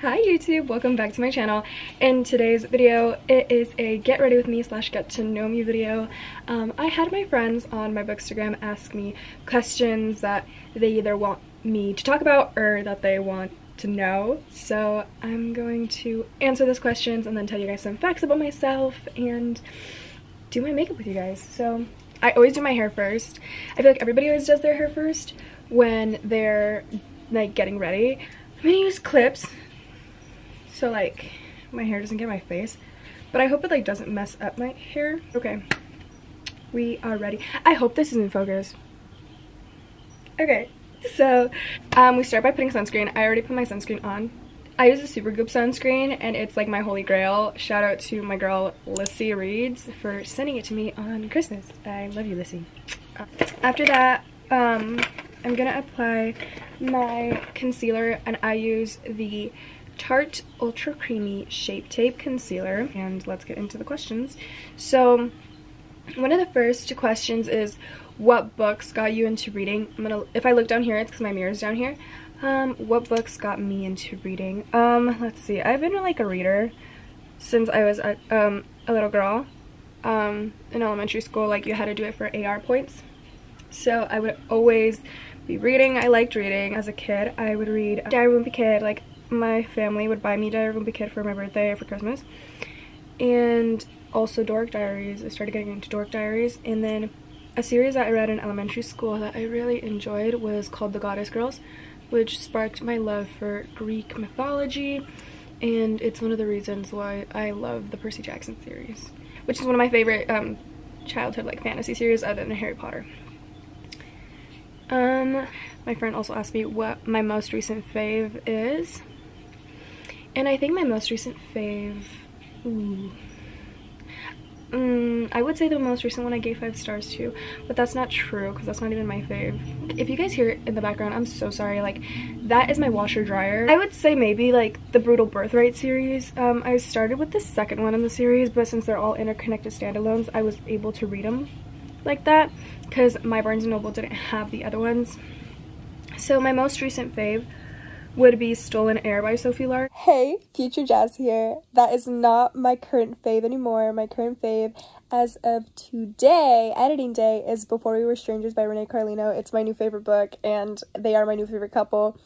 Hi YouTube, welcome back to my channel. In today's video, it is a get ready with me / get to know me video. I had my friends on my bookstagram ask me questions that they either want me to talk about or that they want to know. So I'm going to answer those questions and then tell you guys some facts about myself and do my makeup with you guys. So I always do my hair first. I feel like everybody always does their hair first when they're like getting ready. I'm gonna use clips so like my hair doesn't get in my face, but I hope it like doesn't mess up my hair. Okay, we are ready. I hope this is in focus. Okay, so we start by putting sunscreen. I already put my sunscreen on. I use a Supergoop sunscreen and it's like my holy grail. Shout out to my girl Lissy Reeds for sending it to me on Christmas. I love you, Lissy. After that, I'm gonna apply my concealer and I use the Tarte Ultra Creamy Shape Tape Concealer. And let's get into the questions. So one of the first questions is, what books got you into reading? If I look down here, it's because my mirror's down here. What books got me into reading? Let's see. I've been like a reader since I was a little girl. In elementary school, like you had to do it for AR points. So I would always be reading. I liked reading as a kid. I would read Diary of a Wimpy Kid. Like my family would buy me Diary of a Wimpy Kid for my birthday or for Christmas. And also Dork Diaries. I started getting into Dork Diaries. And then a series that I read in elementary school that I really enjoyed was called The Goddess Girls, which sparked my love for Greek mythology. And it's one of the reasons why I love the Percy Jackson series, which is one of my favorite childhood like fantasy series other than Harry Potter. My friend also asked me what my most recent fave is. And I think my most recent fave, I would say the most recent one I gave 5 stars to, but that's not true because that's not even my fave. If you guys hear it in the background, I'm so sorry. Like, that is my washer dryer. I would say maybe like the Brutal Birthright series. I started with the second one in the series, but since they're all interconnected standalones, I was able to read them like that because my Barnes & Noble didn't have the other ones. So my most recent fave would be Stolen Air by Sophie Lark. Hey, Future Jazz here. That is not my current fave anymore. My current fave as of today, editing day, is Before We Were Strangers by Renee Carlino. It's my new favorite book and they are my new favorite couple.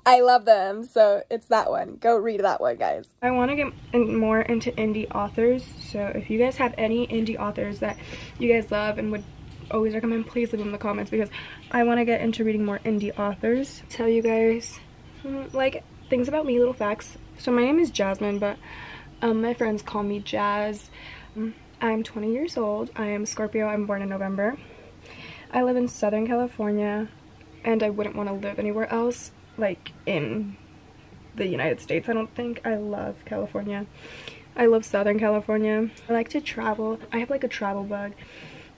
I love them, so it's that one. Go read that one, guys. I want to get more into indie authors, so if you guys have any indie authors that you guys love and would always recommend, please leave them in the comments because I want to get into reading more indie authors. Tell you guys like things about me, little facts. So my name is Jasmine, but my friends call me Jazz. I'm 20 years old. I am Scorpio. I'm born in November. I live in Southern California and I wouldn't want to live anywhere else like in the United States. I don't think. I love California. I love Southern California. I like to travel. I have like a travel bug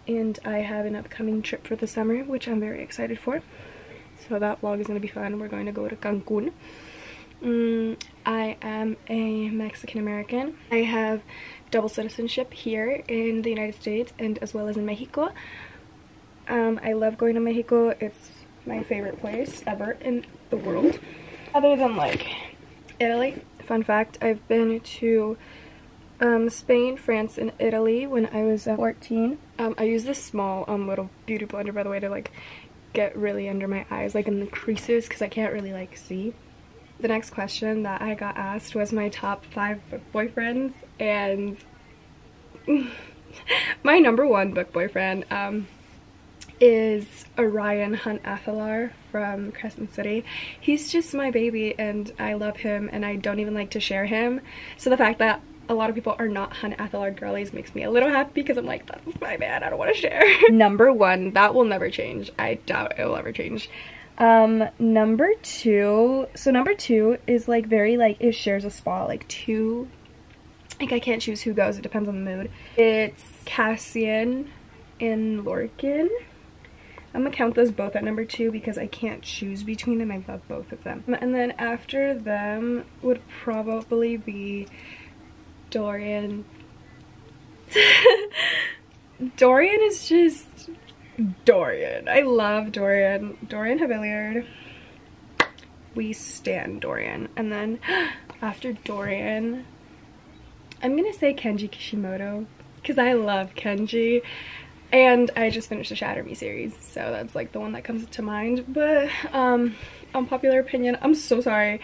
and I have an upcoming trip for the summer which I'm very excited for. So that vlog is going to be fun. We're going to go to Cancun. I am a Mexican American. I have double citizenship here in the United States and as well as in Mexico. I love going to Mexico. It's my favorite place ever in the world. Other than like Italy. Fun fact, I've been to Spain, France, and Italy when I was 14. I use this small little beauty blender, by the way, to like get really under my eyes, like in the creases, because I can't really like see. The next question that I got asked was my top 5 book boyfriends, and my #1 book boyfriend is Orion Hunt Athalar from Crescent City. He's just my baby and I love him and I don't even like to share him. So the fact that a lot of people are not Hunt Athalar girlies makes me a little happy because I'm like, that's my man, I don't want to share. #1, that will never change. I doubt it will ever change. #2, so #2 is like very like, it shares a spot, like 2, like I can't choose who goes, it depends on the mood. It's Cassian and Lorcan. I'm gonna count those both at #2 because I can't choose between them. I love both of them. And then after them would probably be Dorian. Dorian is just Dorian. I love Dorian. Dorian Havillard. we stan Dorian. And then after Dorian, I'm gonna say Kenji Kishimoto, because I love Kenji. And I just finished the Shatter Me series, so that's like the one that comes to mind. But unpopular opinion, I'm so sorry.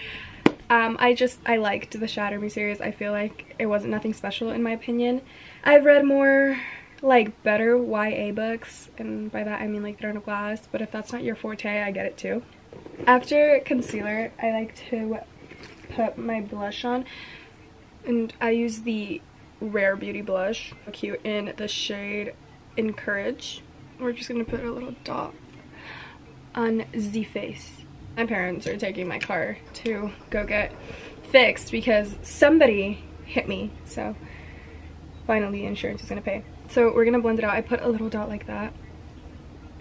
I liked the Shatter Me series. I feel like it wasn't nothing special in my opinion. I've read more like better YA books, and by that I mean like Throne of Glass, but if that's not your forte, I get it too. After concealer, I like to put my blush on, and I use the Rare Beauty blush, cute, in the shade Encourage. We're just gonna put a little dot on the face. My parents are taking my car to go get fixed because somebody hit me, so finally insurance is gonna pay. So we're gonna blend it out. I put a little dot like that,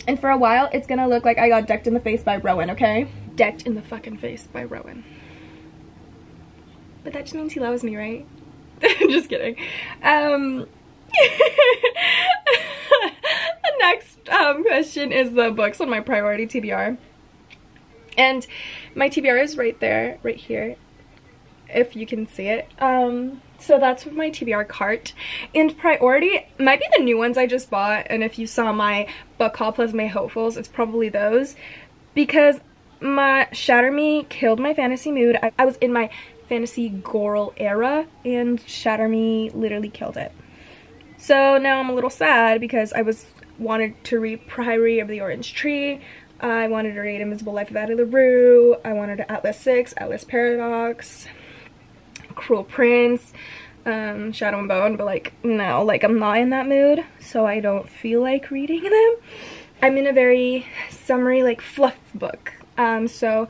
and for a while it's gonna look like I got decked in the face by Rowan, okay? Decked in the fucking face by Rowan. But that just means he loves me, right? Just kidding. The next question is the books on my priority TBR, and my TBR is right there, right here, if you can see it. So that's my TBR cart, and priority might be the new ones I just bought, and if you saw my book haul plus my hopefuls, it's probably those, because my Shatter Me killed my fantasy mood. I was in my fantasy girl era, and Shatter Me literally killed it. So now I'm a little sad because I wanted to read Priory of the Orange Tree, I wanted to read Invisible Life of Addie LaRue, I wanted to Atlas 6, Atlas Paradox, Cruel Prince, Shadow and Bone, but like no, like I'm not in that mood, so I don't feel like reading them. I'm in a very summery, like fluff book. So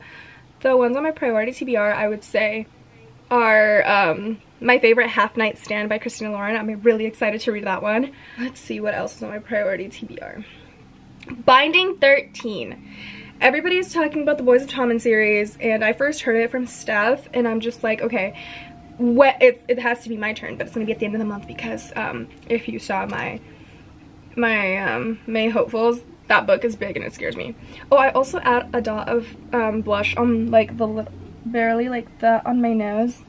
the ones on my priority TBR I would say are my favorite, Half Night Stand by Christina Lauren. I'm really excited to read that one. Let's see what else is on my priority TBR. Binding 13. Everybody's talking about the Boys of Tommen series, and I first heard it from Steph, and I'm just like, okay, it has to be my turn, but it's gonna be at the end of the month because if you saw my May hopefuls, that book is big and it scares me. Oh, I also add a dot of blush on like the barely like the on my nose.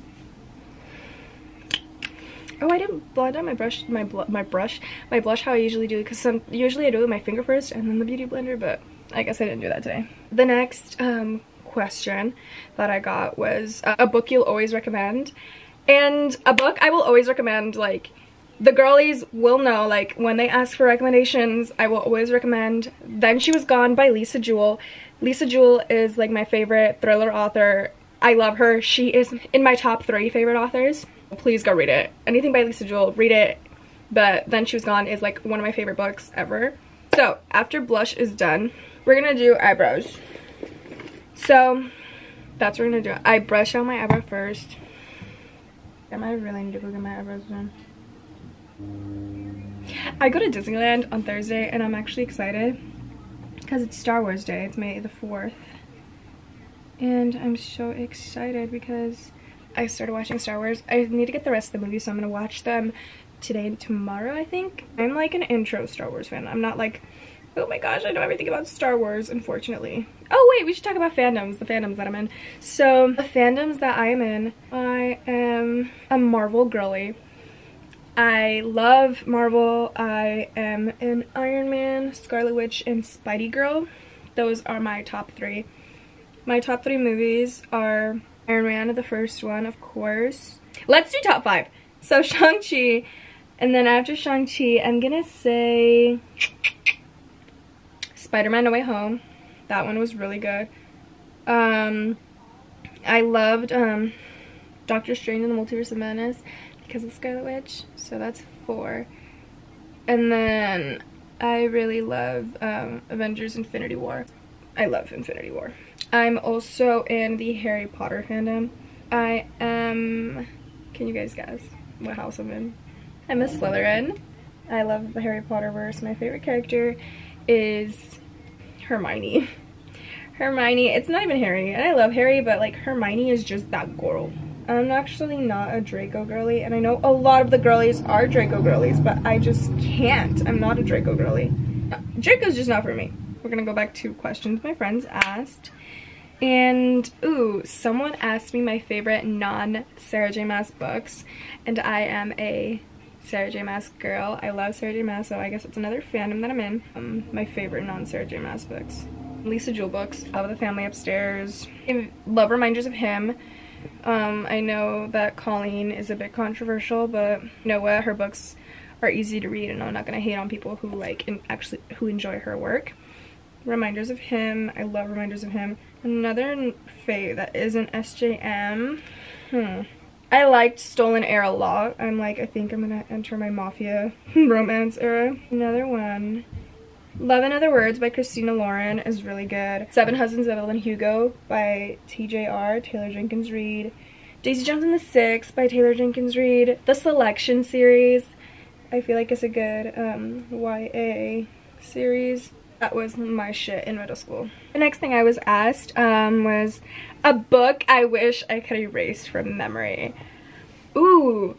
Oh, I didn't blend out my blush how I usually do, because usually I do it with my finger first and then the beauty blender, but I guess I didn't do that today. The next question that I got was a book you'll always recommend. And a book I will always recommend, like, the girlies will know, like, when they ask for recommendations, I will always recommend Then She Was Gone by Lisa Jewell. Lisa Jewell is like my favorite thriller author. I love her. She is in my top 3 favorite authors. Please go read it. Anything by Lisa Jewell, read it. But Then She Was Gone is like one of my favorite books ever. So after blush is done, we're gonna do eyebrows. So that's what we're gonna do. I brush out my eyebrow first. I might really need to go get my eyebrows done. I go to Disneyland on Thursday and I'm actually excited because it's Star Wars Day. It's May the 4th. And I'm so excited because I started watching Star Wars. I need to get the rest of the movies, so I'm gonna watch them today and tomorrow, I think. I'm like an intro Star Wars fan. I'm not like, oh my gosh, I know everything about Star Wars, unfortunately. Oh wait, we should talk about fandoms, the fandoms that I'm in. So the fandoms that I am in, I am a Marvel girly. I love Marvel. I am an Iron Man, Scarlet Witch, and Spidey girl. Those are my top 3. My top 3 movies are Iron Man, the first one, of course. Let's do top 5. So Shang-Chi, and then after Shang-Chi, I'm gonna say Spider-Man No Way Home. That one was really good. I loved Doctor Strange in the Multiverse of Madness because of Scarlet Witch, so that's 4. And then I really love Avengers Infinity War. I love Infinity War. I'm also in the Harry Potter fandom. I am, can you guys guess what house I'm in? I'm a Slytherin. I love the Harry Potter verse. My favorite character is Hermione. Hermione, it's not even Harry, and I love Harry, but like Hermione is just that girl. I'm actually not a Draco girly, and I know a lot of the girlies are Draco girlies, but I just can't. I'm not a Draco girly. Draco's just not for me. We're gonna go back to questions my friends asked. And ooh, someone asked me my favorite non-Sarah J Maas books, and I am a Sarah J Maas girl. I love Sarah J Maas, so I guess it's another fandom that I'm in. My favorite non-Sarah J Maas books. Lisa Jewell books. Love The Family Upstairs. I love Reminders of Him. I know that Colleen is a bit controversial, but you know what? Her books are easy to read, and I'm not gonna hate on people who like and actually who enjoy her work. Reminders of Him. I love Reminders of Him. Another fave that isn't SJM. I liked Stolen Heir a lot. I'm like, I think I'm gonna enter my mafia romance era. Another one. Love in Other Words by Christina Lauren is really good. Seven Husbands of Evelyn Hugo by TJR, Taylor Jenkins Reid. Daisy Jones and the Six by Taylor Jenkins Reid. The Selection series, I feel like is a good YA series. That was my shit in middle school. The next thing I was asked was a book I wish I could erase from memory. Ooh.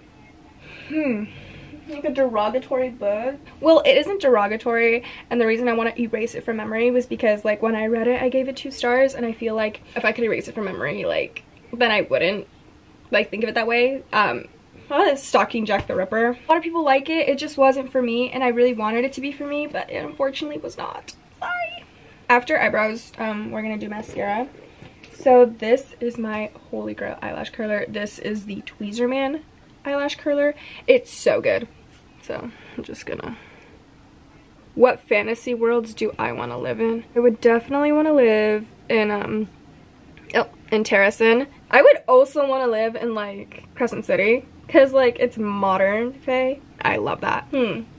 Like a derogatory book. Well, it isn't derogatory, and the reason I want to erase it from memory was because like when I read it, I gave it 2 stars, and I feel like if I could erase it from memory, like then I wouldn't like think of it that way. Stalking Jack the Ripper. A lot of people like it. It just wasn't for me, and I really wanted it to be for me, but it unfortunately was not. Sorry. After eyebrows, we're gonna do mascara. So this is my holy grail eyelash curler. This is the Tweezerman eyelash curler. It's so good. So I'm just gonna... What fantasy worlds do I want to live in? I would definitely want to live in Terracin. I would also want to live in like Crescent City, because like it's modern fae. I love that.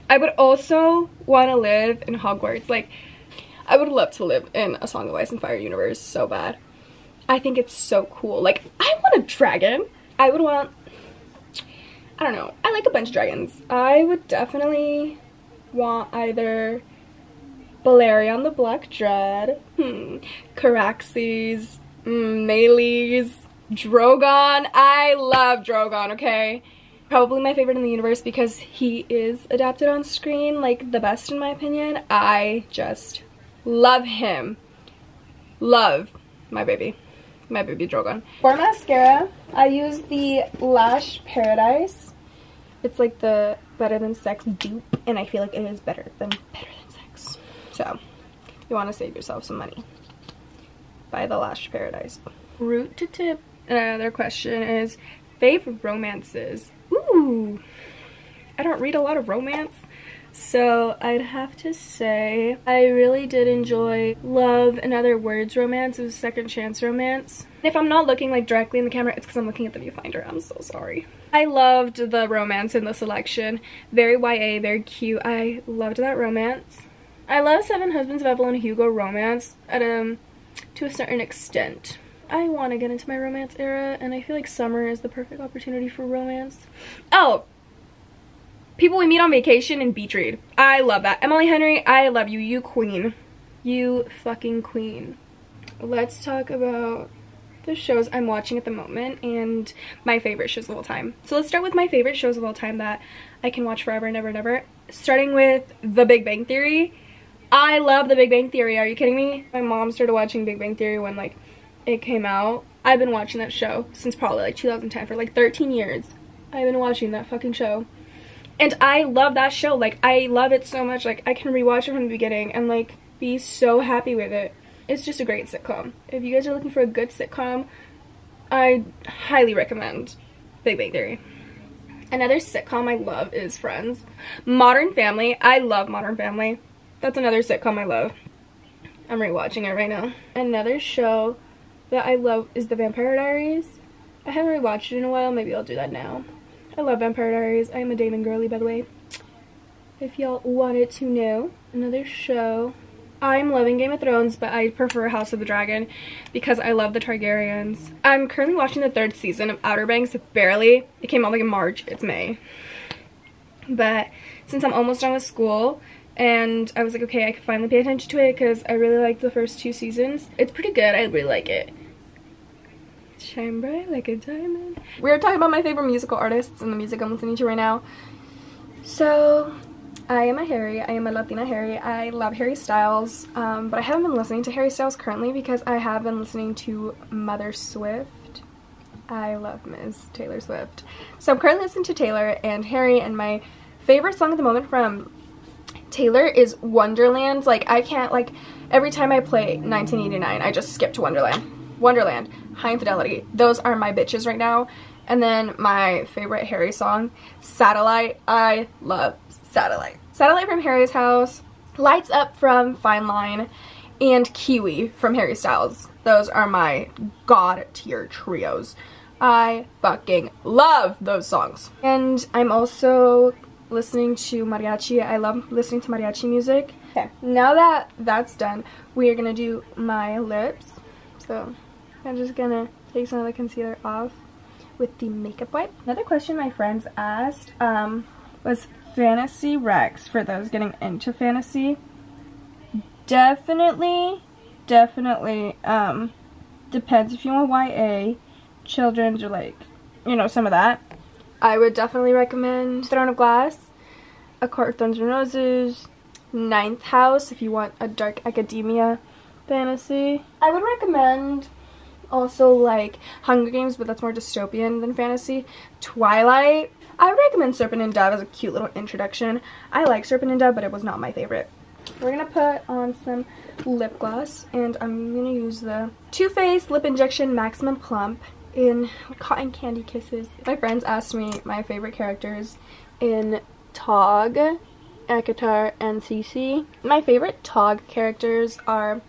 I would also want to live in Hogwarts. Like I would love to live in A Song of Ice and Fire universe so bad. I think it's so cool. Like I want a dragon. I would want, I don't know, I like a bunch of dragons. I would definitely want either Balerion the Black Dread, Caraxes, Melees, Drogon. I love Drogon, okay? Probably my favorite in the universe because he is adapted on screen, like the best in my opinion. I just love him. Love my baby Drogon. For mascara, I use the Lash Paradise. It's like the Better Than Sex dupe, and I feel like it is better than Sex. So, you want to save yourself some money. Buy the Lash Paradise. Root to tip. Another question is favorite romances. Ooh, I don't read a lot of romance, so I'd have to say I really did enjoy Love in Other Words romance. It was Second Chance romance. If I'm not looking like directly in the camera, it's because I'm looking at the viewfinder. I'm so sorry. I loved the romance in The Selection. Very YA, very cute. I loved that romance. I love Seven Husbands of Evelyn Hugo romance at to a certain extent. I want to get into my romance era, and I feel like summer is the perfect opportunity for romance. Oh, People We Meet on Vacation and Beach Read. I love that. Emily Henry, I love you. You queen. You fucking queen. Let's talk about the shows I'm watching at the moment and my favorite shows of all time. So let's start with my favorite shows of all time that I can watch forever and ever and ever. Starting with The Big Bang Theory. I love The Big Bang Theory. Are you kidding me? My mom started watching Big Bang Theory when like it came out. I've been watching that show since probably like 2010 for like 13 years. I've been watching that fucking show. And I love that show. Like, I love it so much. Like, I can rewatch it from the beginning and like be so happy with it. It's just a great sitcom. If you guys are looking for a good sitcom, I highly recommend Big Bang Theory. Another sitcom I love is Friends. Modern Family. I love Modern Family. That's another sitcom I love. I'm rewatching it right now. Another show that I love is The Vampire Diaries. I haven't rewatched it in a while. Maybe I'll do that now. I love Vampire Diaries. I am a Damon girly, by the way, if y'all wanted to know. Another show. I'm loving Game of Thrones, but I prefer House of the Dragon because I love the Targaryens. I'm currently watching the 3rd season of Outer Banks, barely. It came out like in March. It's May. But since I'm almost done with school, and I was like, okay, I can finally pay attention to it because I really liked the first 2 seasons. It's pretty good. I really like it. Shine bright like a diamond. We're talking about my favorite musical artists and the music I'm listening to right now. So I am a Harry. I am a Latina Harry. I love Harry Styles, but I haven't been listening to Harry Styles currently because I have been listening to Mother Swift. I love Ms. Taylor Swift. So I'm currently listening to Taylor and Harry, and my favorite song at the moment from Taylor is Wonderland. Like, I can't, like, every time I play 1989, I just skip to Wonderland. Wonderland, High Infidelity. Those are my bitches right now. And then my favorite Harry song, Satellite. I love Satellite. Satellite from Harry's House, Lights Up from Fine Line, and Kiwi from Harry Styles. Those are my god tier trios. I fucking love those songs. And I'm also listening to mariachi. I love listening to mariachi music. Okay, now that that's done, we are gonna do my lips. So I'm just gonna take some of the concealer off with the makeup wipe. Another question my friends asked was fantasy Rex for those getting into fantasy. Definitely depends if you want YA, children's, or like, you know, some of that. I would definitely recommend Throne of Glass, A Court of Thorns and Roses, Ninth House if you want a dark academia fantasy. I would recommend also like Hunger Games, but that's more dystopian than fantasy. Twilight. I would recommend Serpent and Dove as a cute little introduction. I like Serpent and Dove, but it was not my favorite. We're gonna put on some lip gloss, and I'm gonna use the Too Faced Lip Injection Maximum Plump in Cotton Candy Kisses. My friends asked me my favorite characters in Tog, ACOTAR, and CC. My favorite Tog characters are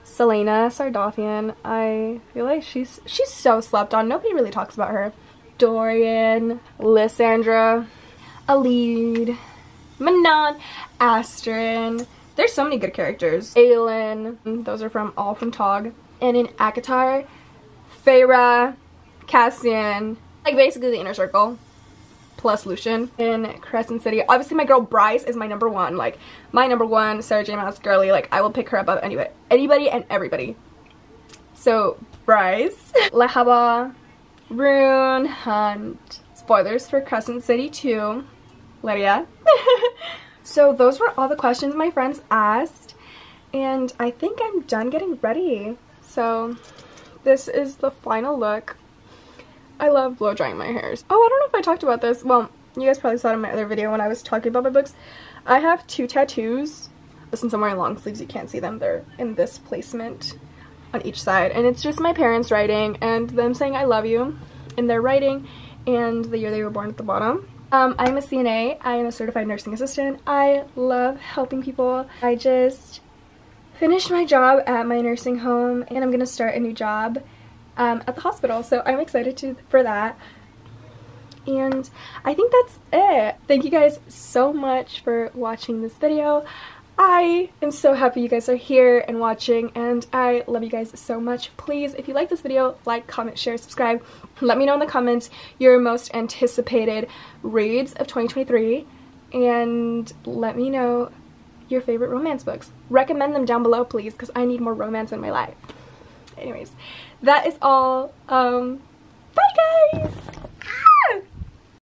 Selena Sardothian. I feel like she's so slept on. Nobody really talks about her. Dorian, Lysandra, Alid, Manon, Astrid. There's so many good characters. Aelin. Those are all from Tog. And in ACOTAR, Feyre, Cassian, like basically the inner circle, plus Lucian. In Crescent City, obviously my girl Bryce is my number one. Like, my number one, Sarah J. Maas girly. Like, I will pick her above anybody and everybody. So, Bryce. Lehaba, Rune, Hunt. Spoilers for Crescent City 2. Lydia. So those were all the questions my friends asked, and I think I'm done getting ready. So this is the final look. I love blow drying my hairs. Oh, I don't know if I talked about this. Well, you guys probably saw it in my other video when I was talking about my books. I have 2 tattoos. Since I'm wearing long sleeves, you can't see them. They're in this placement on each side, and it's just my parents writing and them saying I love you in their writing and the year they were born at the bottom. I'm a CNA. I am a certified nursing assistant. I love helping people. I just finished my job at my nursing home, and I'm gonna start a new job at the hospital, so I'm excited for that. And I think that's it. Thank you guys so much for watching this video. I am so happy you guys are here and watching, and I love you guys so much. Please, if you like this video, like, comment, share, subscribe. Let me know in the comments your most anticipated reads of 2023, and let me know your favorite romance books. Recommend them down below, please, because I need more romance in my life. Anyways, that is all. Bye, guys!